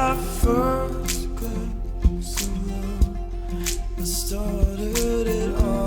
our first glimpse of love that started it all.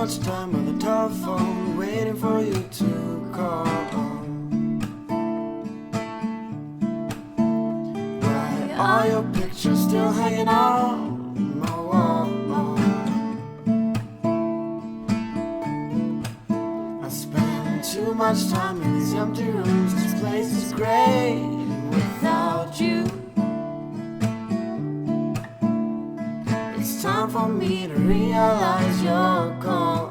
much time on the telephone, waiting for you to call. Why are your pictures still hanging on my wall? I spend too much time in these empty rooms. This place is great without you. It's time for me to realize you're gone.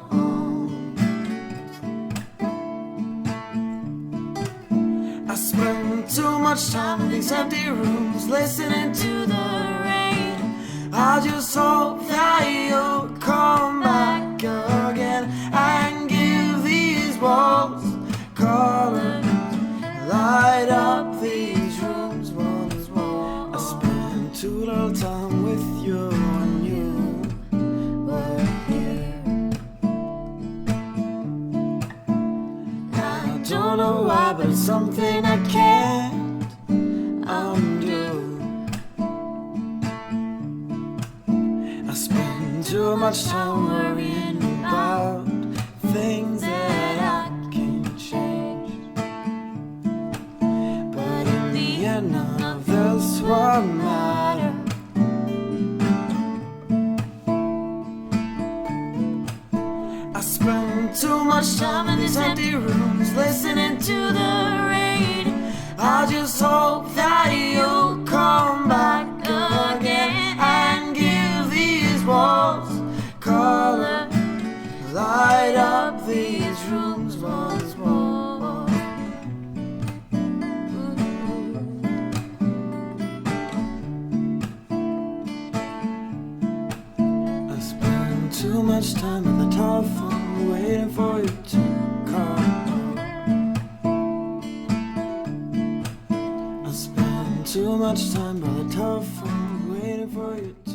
I spend too much time in these empty rooms, listening to the rain. I just hope that you'll come back again and give these walls color, light up these rooms once more. I spend too little time with you when you were here. I don't know why, but it's something I can't undo. I spend too much time worrying about things that I can't change. But in the end, none of this will matter. I spend too much time in these empty rooms, listening to the rain. I just hope that you'll come back again and give these walls color, light up these rooms once more. I spend too much time on the telephone, waiting for you to call. I spend too much time by the telephone, waiting for you to